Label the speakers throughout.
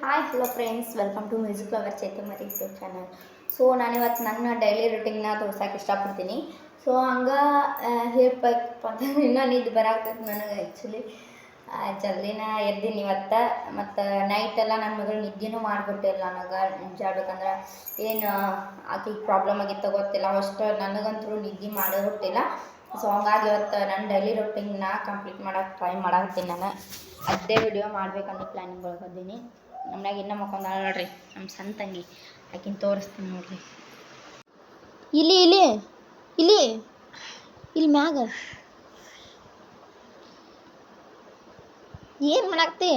Speaker 1: Hi hello friends, welcome to music lover Chaitanya YouTube channel. So ನಾನಿವತ್ತು ನನ್ನ daily ರುಟೀನ್ನ ತೋರ್ಸೋಕೆ ಇಷ್ಟಪಡ್ತೀನಿ. So ಹಂಗೆ ಹೇಳ್ಬೇಕಪ್ಪ ಅಂತಂದ್ರೆ ಇನ್ನೂ ನಿದ್ದೆ ಬರಾಗ್ತದೆ ನನಗೆ. ಆ್ಯಕ್ಚುಲಿ ಜಲ್ದಿನ ಎದ್ದೀನಿ ಇವತ್ತು. ಮತ್ತು ನೈಟೆಲ್ಲ ನನ್ನ ಮಗಳು ನಿದ್ದೆನೂ ಮಾಡಿಬಿಟ್ಟಿಲ್ಲ ನನಗೆ. ನಿಜ ಹೇಳ್ಬೇಕಂದ್ರೆ ಏನು ಆಕೆಗೆ ಪ್ರಾಬ್ಲಮ್ ಆಗಿತ್ತು ಗೊತ್ತಿಲ್ಲ, ಅಷ್ಟು ನನಗಂತೂ ನಿದ್ದೆ ಮಾಡೇ ಬಿಟ್ಟಿಲ್ಲ. ಸೊ ಹಂಗಾಗಿ ಇವತ್ತು ನನ್ನ ಡೈಲಿ ರುಟೀನ್ನ ಕಂಪ್ಲೀಟ್ ಮಾಡೋಕ್ಕೆ ಟ್ರೈ ಮಾಡಾಕತ್ತೀನಿ. ನಾನು ಅದೇ ವಿಡಿಯೋ ಮಾಡ್ಬೇಕನ್ನೋ ಪ್ಲ್ಯಾನಿಂಗ್ ಒಳಗದ್ದೀನಿ. ನಮ್ನಾಗ ಇನ್ನೂ ಮಕ್ಕೊಂದಾಳ ನೋಡ್ರಿ, ನಮ್ಮ ಸಣ್ಣ ತಂಗಿ. ಆಕಿನ ತೋರಿಸ್ತೀನಿ ನೋಡ್ರಿ. ಇಲ್ಲಿ ಇಲ್ಲಿ ಇಲ್ಲಿ ಇಲ್ಲಿ ಮ್ಯಾಗ ಏನು ಮಾಡಾಕ್ತಿ?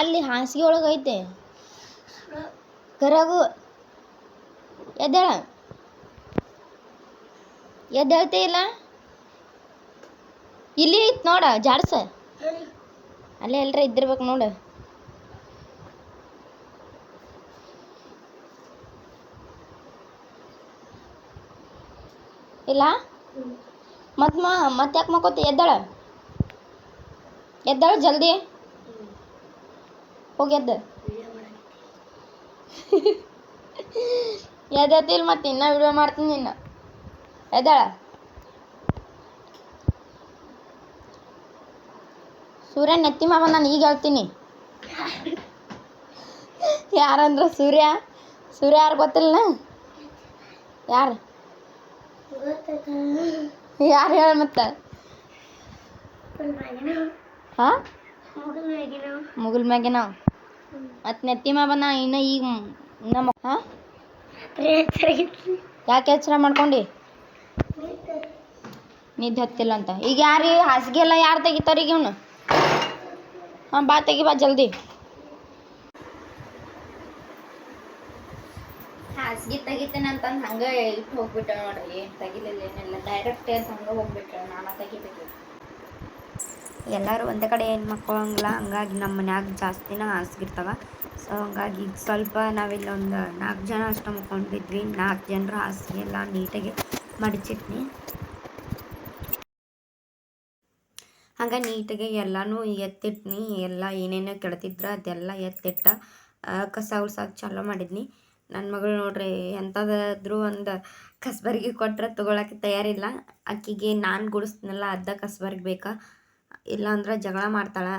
Speaker 1: ಅಲ್ಲಿ ಹಾಸಿಗೆ ಒಳಗೆ ಐತೆ ಕರಗು. ಎದ್ದೇಳ, ಎದ್ದೇಳ್ತೇ ಇಲ್ಲ. ಇಲ್ಲಿ ಐತೆ ನೋಡ, ಜಾಡ್ಸ. ಅಲ್ಲೇ ಎಲ್ಲರ ಇದ್ದಿರ್ಬೇಕು ನೋಡು. ಇಲ್ಲ ಮತ್ತೆ ಯಾಕೆ ಮಕ್ಕೋತಿ? ಎದ್ದಾಳ ಎದ್ದಾಳ ಜಲ್ದಿ ಹೋಗಿ ಎದ್ದ. ಎದ್ದತಿಲ್ಲ ಮತ್ತೆ ಇನ್ನೂ ವಿಡಿಯೋ ಮಾಡ್ತೀನಿ. ನಿನ್ನ ಎದ್ದಾಳ. ಸೂರ್ಯ ನೆತ್ತಿ ಮಾವ, ನಾನು ಈಗ ಹೇಳ್ತೀನಿ. ಯಾರಂದ್ರ ಸೂರ್ಯ? ಸೂರ್ಯ ಯಾರು ಗೊತ್ತಿಲ್ಲ? ಯಾರು ಯಾರು ಹೇಳ ಮತ್ತೆ? ಹಾಂ, ಮುಗುಲ್ ಮ್ಯಾಗಿನ ಮತ್ತು ನೆತ್ತಿ ಮಾವ. ನಾ ಇನ್ನು ಈಗ ನಮ್ಮ ಹಾಂ ಯಾಕೆ ಎಚ್ಚರ ಮಾಡ್ಕೊಂಡು ನಿದ್ದೆ ಹತ್ತಿಲ್ಲ ಅಂತ? ಈಗ ಯಾರು ಹಾಸಿಗೆ ಎಲ್ಲ ಯಾರು ತೆಗಿತಾರೆ ಈಗ? ಇವನು ಹಾಂ, ಬಾ ತೆಗಿ, ಬಾ ಜಲ್ದಿ. ಹಾಸಿಗೆ ತೆಗಿತೇನೆ ಅಂತಂದು ಹಂಗೆ ಇಟ್ಟು ಹೋಗ್ಬಿಟ್ಟೆ ನೋಡ್ರಿ. ಏನು ತೆಗಿಲಿಲ್ಲ, ಏನಿಲ್ಲ, ಡೈರೆಕ್ಟ್ ಅಂತ ಹಂಗೆ ಹೋಗ್ಬಿಟ್ರೆ ನಾನು ತೆಗಿಬೇಕು. ಎಲ್ಲರೂ ಒಂದೇ ಕಡೆ ಏನು ಮಕ್ಕೊಳ್ಳಂಗಿಲ್ಲ, ಹಂಗಾಗಿ ನಮ್ಮ ಮನ್ಯಾಗ ಜಾಸ್ತಿನ ಹಾಸಿಗಿರ್ತವೆ. ಸೊ ಹಂಗಾಗಿ ಸ್ವಲ್ಪ ನಾವಿಲ್ಲೊಂದು 4 ಜನ ಅಷ್ಟು ಮಕ್ಕೊಂಡಿದ್ವಿ. 4 ಜನರ ಹಾಸಿಗೆ ಎಲ್ಲ ನೀಟಾಗಿ ಮಡಚಿಟ್ನಿ. ಹಂಗೆ ನೀಟಾಗಿ ಎಲ್ಲನೂ ಎತ್ತಿಟ್ನಿ. ಎಲ್ಲ ಏನೇನೋ ಕೆಡ್ತಿದ್ರೆ ಅದೆಲ್ಲ ಎತ್ತಿಟ್ಟ ಕಸ ಉಳ್ಸೋಕೆ ಚಾಲೂ ಮಾಡಿದ್ನಿ. ನನ್ನ ಮಗಳು ನೋಡ್ರಿ, ಎಂಥದಾದ್ರೂ ಒಂದು ಕಸ್ಬರ್ಗಿ ಕೊಟ್ಟರೆ ತೊಗೊಳಕ್ಕೆ ತಯಾರಿಲ್ಲ. ಆಕಿಗೆ ನಾನು ಗುಡಿಸ್ತೀನಲ್ಲ ಅದ ಕಸ್ಬರ್ಗಿ ಬೇಕಾ, ಇಲ್ಲಾಂದ್ರೆ ಜಗಳ ಮಾಡ್ತಾಳೆ.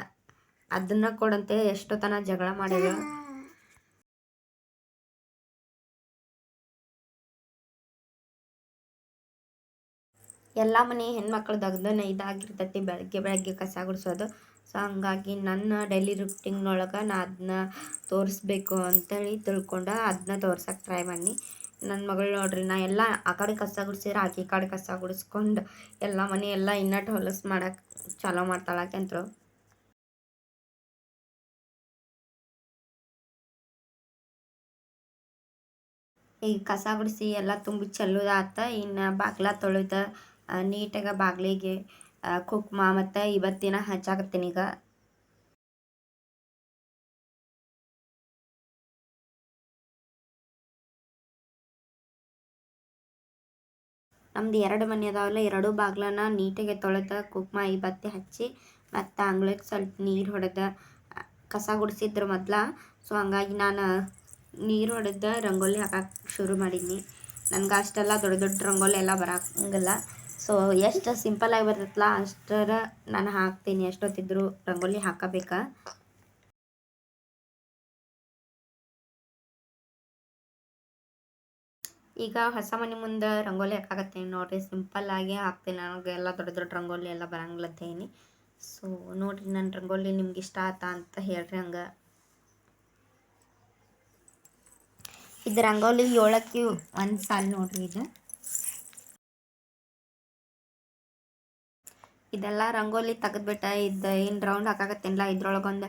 Speaker 1: ಅದನ್ನು ಕೊಡಂತೆ ಎಷ್ಟೋ ತನ ಜಗಳ ಮಾಡಿದ. ಎಲ್ಲ ಮನೆ ಹೆಣ್ಮಕ್ಳು ದಗ್ದನ ಇದಾಗಿರ್ತೈತಿ ಬೆಳಗ್ಗೆ ಬೆಳಗ್ಗೆ ಕಸ ಗುಡಿಸೋದು. ಸೊ ಹಂಗಾಗಿ ನನ್ನ ಡೈಲಿ ರುಟೀನ್ನೊಳಗೆ ನಾ ಅದನ್ನ ತೋರಿಸ್ಬೇಕು ಅಂತೇಳಿ ತಿಳ್ಕೊಂಡು ಅದನ್ನ ತೋರ್ಸೋಕೆ ಟ್ರೈ ಮಾಡಿ. ನನ್ನ ಮಗಳು ನೋಡ್ರಿ, ನಾ ಎಲ್ಲ ಆ ಕಡೆ ಕಸ ಗುಡಿಸಿದ್ರೆ ಆಕೆ ಈ ಕಡೆ ಕಸ ಗುಡಿಸ್ಕೊಂಡು ಎಲ್ಲ ಮನೆ ಎಲ್ಲ ಇನ್ನಟ್ಟು ಹೊಲಸು ಮಾಡೋಕೆ ಚಾಲೂ ಮಾಡ್ತಾಳಾಕೆಂತರು. ಈಗ ಕಸ ಗುಡಿಸಿ ಎಲ್ಲ ತುಂಬಿ ಚೆಲ್ಲೋದಾತ. ಇನ್ನು ಬಾಗ್ಲ ತೊಳೆದ ನೀಟಾಗಿ ಬಾಗಿಲಿಗೆ ಕುಕ್ಮ ಮತ್ತು ಇವತ್ತಿನ ಹಚ್ಚಾಕತ್ತೀನಿ. ಈಗ ನಮ್ದು 2 ಮನೆ ಅದಾವಲ್ಲ, 2 ಬಾಗ್ಲನ್ನ ನೀಟಾಗಿ ತೊಳೆದ ಕುಕ್ಮ ಬತ್ತಿ ಹಚ್ಚಿ ಮತ್ತು ಅಂಗ್ಳಕ್ಕೆ ಸ್ವಲ್ಪ ನೀರು ಹೊಡೆದ ಕಸ ಗುಡಿಸಿದ್ರು ಮೊದಲ. ಸೊ ಹಂಗಾಗಿ ನಾನು ನೀರು ಹೊಡೆದ ರಂಗೋಲಿ ಹಾಕಕ್ಕೆ ಶುರು ಮಾಡಿದ್ನಿ. ನನಗೆ ಅಷ್ಟೆಲ್ಲ ದೊಡ್ಡ ದೊಡ್ಡ ರಂಗೋಲಿ ಎಲ್ಲ ಬರೋಂಗಿಲ್ಲ. ಸೊ ಎಷ್ಟು ಸಿಂಪಲ್ಲಾಗಿ ಬರ್ತೈತಲ್ಲ ಅಷ್ಟರ ನಾನು ಹಾಕ್ತೀನಿ. ಎಷ್ಟೊತ್ತಿದ್ರು ರಂಗೋಲಿ ಹಾಕಬೇಕಾ. ಈಗ ಹೊಸ ಮನೆ ಮುಂದೆ ರಂಗೋಲಿ ಹಾಕಾಕತ್ತೀನಿ ನೋಡಿರಿ. ಸಿಂಪಲ್ಲಾಗಿ ಹಾಕ್ತೀನಿ. ನನಗೆಲ್ಲ ದೊಡ್ಡ ದೊಡ್ಡ ರಂಗೋಲಿ ಎಲ್ಲ ಬರಂಗಿಲ್ಲತ್ತೇನಿ. ಸೊ ನೋಡಿರಿ, ನನ್ನ ರಂಗೋಲಿ ನಿಮ್ಗೆ ಇಷ್ಟ ಆಯ್ತಾ ಅಂತ ಹೇಳ್ರಿ. ಹಂಗೆ ಇದು ರಂಗೋಲಿ 7ಕ್ಕೆ 1 ಸಾಲು ನೋಡ್ರಿ. ಇದೆಲ್ಲ ರಂಗೋಲಿ ತೆಗೆದ್ಬಿಟ್ಟ. ಇದು ಏನು ರೌಂಡ್ ಹಾಕಾಕತ್ತೀನಿಲ್ಲ, ಇದ್ರೊಳಗೊಂದು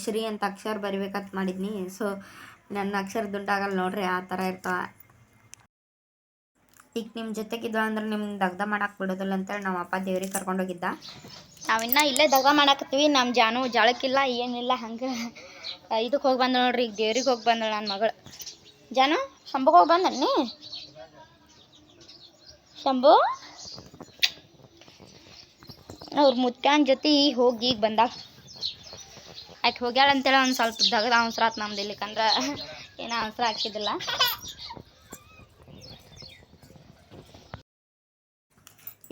Speaker 1: ಶ್ರೀ ಅಂತ ಅಕ್ಷರ ಬರಿಬೇಕಂತ ಮಾಡಿದ್ನಿ. ಸೊ ನನ್ನ ಅಕ್ಷರ ದುಂಡಾಗಲ್ಲ ನೋಡ್ರಿ, ಆ ಥರ ಇರ್ತಾವೆ. ಈಗ ನಿಮ್ಮ ಜೊತೆಗಿದ್ವ ಅಂದ್ರೆ ನಿಮ್ಗೆ ದಗ್ದ ಮಾಡಕ್ಕೆ ಬಿಡೋದಿಲ್ಲ ಅಂತೇಳಿ ನಮ್ಮ ಅಪ್ಪ ದೇವ್ರಿಗೆ ಕರ್ಕೊಂಡೋಗಿದ್ದ. ನಾವಿನ್ನ ಇಲ್ಲೇ ದಗ್ದ ಮಾಡಾಕತ್ತೀವಿ. ನಮ್ಮ ಜಾನು ಜಾಳಕ್ಕಿಲ್ಲ ಏನಿಲ್ಲ. ಹಂಗೆ ಇದಕ್ಕೆ ಹೋಗಿ ಬಂದ ನೋಡ್ರಿ. ಈಗ ದೇವ್ರಿಗೆ ಹೋಗಿ ಬಂದಳು ನನ್ನ ಮಗಳು. ಜಾನು ಶಂಭುಗೆ ಹೋಗಿ ಬಂದನ್ನಿ. ಶಂಭು ಅವ್ರ ಮುತ್ಯಾನ ಜೊತೆ ಹೋಗಿ ಈಗ ಬಂದಾಗ ಆಕೆ ಹೋಗ್ಯಾಳ ಅಂತೇಳಿ ಒಂದು ಸ್ವಲ್ಪ ದಗದ ಅವಸರ ಆತು ನಮ್ದು ಇಲ್ಲಿಕಂದ್ರೆ ಏನೋ ಅವಸರ ಹಾಕಿದ್ದಿಲ್ಲ.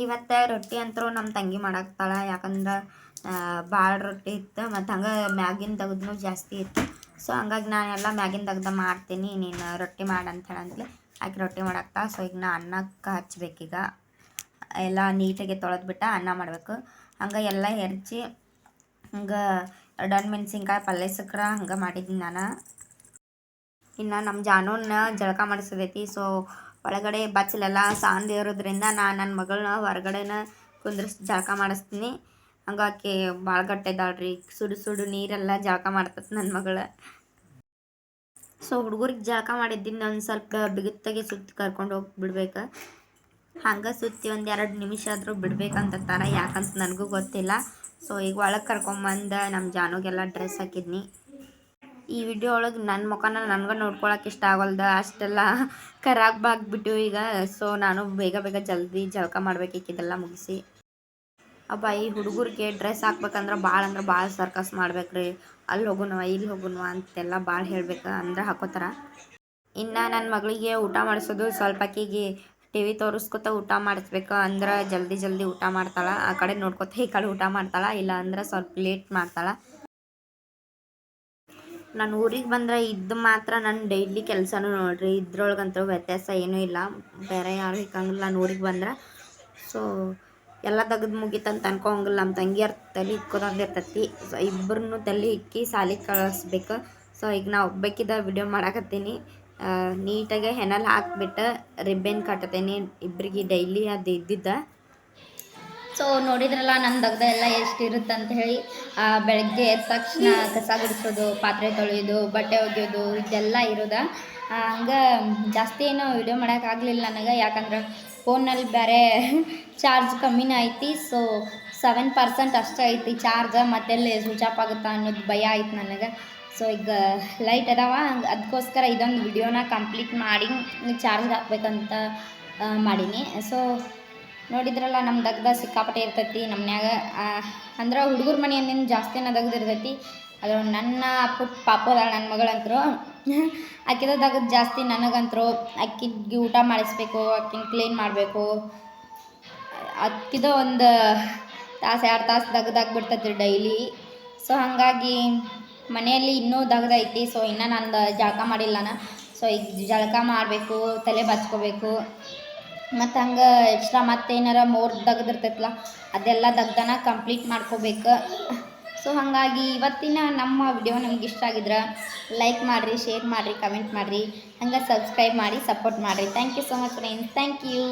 Speaker 1: ಇವತ್ತು ರೊಟ್ಟಿ ಅಂತರೂ ನಮ್ಮ ತಂಗಿ ಮಾಡಾಕ್ತಾಳೆ, ಯಾಕಂದ್ರೆ ಭಾಳ ರೊಟ್ಟಿ ಇತ್ತು ಮತ್ತು ಹಂಗೆ ಮ್ಯಾಗಿನ ತೆಗ್ದು ಜಾಸ್ತಿ ಇತ್ತು. ಸೊ ಹಂಗಾಗಿ ನಾನೆಲ್ಲ ಮ್ಯಾಗಿನ ತೆಗ್ದು ಮಾಡ್ತೀನಿ, ನೀನು ರೊಟ್ಟಿ ಮಾಡಂತ ಹೇಳಂತಲೇ ಆಕೆ ರೊಟ್ಟಿ ಮಾಡಾಕ್ತಾ. ಸೊ ಈಗ ನಾ ಅನ್ನಕ್ಕೆ ಹಚ್ಬೇಕೀಗ, ಎಲ್ಲ ನೀಟಾಗಿ ತೊಳೆದ್ಬಿಟ್ಟು ಅನ್ನ ಮಾಡಬೇಕು. ಹಂಗೆ ಎಲ್ಲ ಹೆರ್ಚಿ ಹಂಗೆ 2 ಮೆಣಸಿನ್ಕಾಯಿ ಪಲ್ಯ ಸಕ್ರ ಹಂಗೆ ಮಾಡಿದ್ದೀನಿ ನಾನು. ಇನ್ನು ನಮ್ಮ ಜಾನೂನ್ನ ಜಳಕ ಮಾಡಿಸೋದೈತಿ. ಸೊ ಒಳಗಡೆ ಬಚ್ಚಲೆಲ್ಲ ಸಾಂದ್ ಇರೋದ್ರಿಂದ ನಾನು ನನ್ನ ಮಗಳನ್ನ ಹೊರಗಡೆನ ಕುಂದ್ರಿಸಿ ಜಳಕ ಮಾಡಿಸ್ತೀನಿ. ಹಂಗಾಕಿ ಭಾಳ ಗಟ್ಟಿದ್ದಾಳ್ರಿ, ಸುಡು ಸುಡು ನೀರೆಲ್ಲ ಜಳಕ ಮಾಡ್ತೈತೆ ನನ್ನ ಮಗಳು. ಸೊ ಹುಡುಗರಿಗೆ ಜಳಕ ಮಾಡಿದ್ದೀನಿ ಒಂದು ಸ್ವಲ್ಪ ಬಿಗುತ್ತಾಗಿ ಸುತ್ತಿ ಕರ್ಕೊಂಡು ಹೋಗಿ ಬಿಡ್ಬೇಕು. ಹಂಗೆ ಸುತ್ತಿ ಒಂದು 2 ನಿಮಿಷ ಆದರೂ ಬಿಡ್ಬೇಕಂತಾರೆ, ಯಾಕಂತ ನನಗೂ ಗೊತ್ತಿಲ್ಲ. ಸೊ ಈಗ ಒಳಗೆ ಕರ್ಕೊಂಬಂದು ನಮ್ಮ ಜಾನುಗೆಲ್ಲ ಡ್ರೆಸ್ ಹಾಕಿದ್ನಿ. ಈ ವಿಡಿಯೋ ಒಳಗೆ ನನ್ನ ಮುಖನ ನನಗೆ ನೋಡ್ಕೊಳಕ್ಕೆ ಇಷ್ಟ ಆಗೋಲ್ದ, ಅಷ್ಟೆಲ್ಲ ಖರಾಬ್ ಆಗಿಬಿಟ್ಟು ಈಗ. ಸೊ ನಾನು ಬೇಗ ಬೇಗ ಜಲ್ದಿ ಜಳಕ ಮಾಡ್ಬೇಕಿಕ್ಕಿದೆಲ್ಲ ಮುಗಿಸಿ. ಅಬ್ಬ ಈ ಹುಡುಗರಿಗೆ ಡ್ರೆಸ್ ಹಾಕ್ಬೇಕಂದ್ರೆ ಭಾಳ ಸರ್ಕಸ್ ಮಾಡ್ಬೇಕ್ರಿ. ಅಲ್ಲಿ ಹೋಗುನವ ಇಲ್ಲಿ ಹೋಗುನವ ಅಂತೆಲ್ಲ ಭಾಳ ಹೇಳ್ಬೇಕು, ಅಂದ್ರೆ ಹಾಕೋತಾರ. ಇನ್ನು ನನ್ನ ಮಗಳಿಗೆ ಊಟ ಮಾಡಿಸೋದು, ಸ್ವಲ್ಪ ಆಕಿಗೆ TV ತೋರಿಸ್ಕೊತ ಊಟ ಮಾಡಿಸ್ಬೇಕು, ಅಂದ್ರೆ ಜಲ್ದಿ ಊಟ ಮಾಡ್ತಾಳೆ. ಆ ಕಡೆ ನೋಡ್ಕೊತ ಈ ಕಡೆ ಊಟ ಮಾಡ್ತಾಳೆ, ಇಲ್ಲ ಅಂದ್ರೆ ಸ್ವಲ್ಪ ಲೇಟ್ ಮಾಡ್ತಾಳೆ. ನಾನು ಊರಿಗೆ ಬಂದರೆ ಇದು ಮಾತ್ರ ನನ್ನ ಡೈಲಿ ಕೆಲಸನೂ ನೋಡಿರಿ. ಇದ್ರೊಳಗಂತೂ ವ್ಯತ್ಯಾಸ ಏನೂ ಇಲ್ಲ, ಬೇರೆ ಯಾರು ಹಿಕ್ಕಂಗಿಲ್ಲ ನಾನು ಊರಿಗೆ ಬಂದ್ರೆ. ಸೊ ಎಲ್ಲ ತೆಗೆದು ಮುಗಿತಂತ ಅನ್ಕೋಂಗಿಲ್ಲ, ನಮ್ಮ ತಂಗಿಯರ್ ತಲೆ ಇಕ್ಕೋದಂದಿರ್ತೈತಿ. ಸೊ ಇಬ್ಬರನ್ನೂ ತಲೆ ಇಕ್ಕಿ ಸಾಲಿಗೆ ಕಳಿಸ್ಬೇಕು. ಸೊ ಈಗ ನಾ ಒಬ್ಬಾಕಿದ ವಿಡಿಯೋ ಮಾಡಾಕತ್ತೀನಿ. ನೀಟಾಗಿ ಹೆಣಲ್ ಹಾಕ್ಬಿಟ್ಟು ರಿಬ್ಬನ್ ಕಟ್ತೀನಿ ಇಬ್ಬರಿಗೆ ಡೈಲಿ ಅದು ಇದ್ದಿದ್ದ. ಸೊ ನೋಡಿದ್ರಲ್ಲ ನನ್ನ ದಗ್ದ ಎಲ್ಲ ಎಷ್ಟಿರುತ್ತೆ ಅಂತ ಹೇಳಿ. ಬೆಳಗ್ಗೆ ಎದ್ದ ತಕ್ಷಣ ಕಸ ಗುಡಿಸೋದು, ಪಾತ್ರೆ ತೊಳೆಯೋದು, ಬಟ್ಟೆ ಒಗೆಯೋದು ಇದೆಲ್ಲ ಇರೋದು. ಹಂಗೆ ಜಾಸ್ತಿ ಏನೋ ವಿಡಿಯೋ ಮಾಡೋಕ್ಕಾಗಲಿಲ್ಲ ನನಗೆ, ಯಾಕಂದ್ರೆ ಫೋನಲ್ಲಿ ಬೇರೆ ಚಾರ್ಜ್ ಕಮ್ಮಿನೇ ಐತಿ. ಸೊ 7% ಅಷ್ಟೇ ಐತಿ ಚಾರ್ಜ್, ಮತ್ತೆಲ್ಲಿ ಸ್ವಿಚ್ ಆಫ್ ಆಗುತ್ತಾ ಅನ್ನೋದು ಭಯ ಆಯ್ತು ನನಗೆ. ಸೊ ಈಗ ಲೈಟ್ ಅದಾವ, ಅದಕ್ಕೋಸ್ಕರ ಇದೊಂದು ವಿಡಿಯೋನ ಕಂಪ್ಲೀಟ್ ಮಾಡಿ ಚಾರ್ಜ್ಗೆ ಹಾಕ್ಬೇಕಂತ ಮಾಡೀನಿ. ಸೊ ನೋಡಿದ್ರಲ್ಲ ನಮ್ಮ ದಗ್ದ ಸಿಕ್ಕಾಪಟ್ಟೆ ಇರ್ತೈತಿ ನಮ್ಮನ್ಯಾಗ. ಅಂದ್ರೆ ಹುಡುಗರ ಮನೆಯನ್ನೇನು ಜಾಸ್ತಿನ ದಗ್ದಿರ್ತೈತಿ. ಅದು ನನ್ನ ಪುಟ್ಟ ಪಾಪದಾಳ ನನ್ನ ಮಗಳಂತರೂ ಆಕಿದ ದಗದು ಜಾಸ್ತಿ. ನನಗಂತರೂ ಅಕ್ಕಿಗೆ ಊಟ ಮಾಡಿಸ್ಬೇಕು, ಅಕ್ಕಿನ ಕ್ಲೀನ್ ಮಾಡಬೇಕು. ಅಕ್ಕಿದ ಒಂದು ತಾಸು 2 ತಾಸು ದಗ್ದಾಕ್ಬಿಡ್ತೈತಿ ಡೈಲಿ. ಸೊ ಹಾಗಾಗಿ ಮನೆಯಲ್ಲಿ ಇನ್ನೂ ದಗ್ದೈತಿ. ಸೊ ಇನ್ನೂ ನಂದು ಜಳಕ ಮಾಡಿಲ್ಲ ನಾನು. ಸೊ ಈಗ ಜಳಕ ಮಾಡಬೇಕು, ತಲೆ ಬಚ್ಕೋಬೇಕು, ಮತ್ತು ಹಂಗೆ ಎಕ್ಸ್ಟ್ರಾ ಮತ್ತೇನಾರ ಮೋರ್ ದಗ್ದಿರ್ತೈತಲ್ಲ ಅದೆಲ್ಲ ದಗ್ದನ ಕಂಪ್ಲೀಟ್ ಮಾಡ್ಕೋಬೇಕು. ಸೊ ಹಾಗಾಗಿ ಇವತ್ತಿನ ನಮ್ಮ ವಿಡಿಯೋ ನಮ್ಗೆ ಇಷ್ಟ ಆಗಿದ್ರೆ ಲೈಕ್ ಮಾಡಿರಿ, ಶೇರ್ ಮಾಡಿರಿ, ಕಮೆಂಟ್ ಮಾಡಿರಿ, ಹಂಗೆ ಸಬ್ಸ್ಕ್ರೈಬ್ ಮಾಡಿ ಸಪೋರ್ಟ್ ಮಾಡಿರಿ. Thank you so much friends, thank you.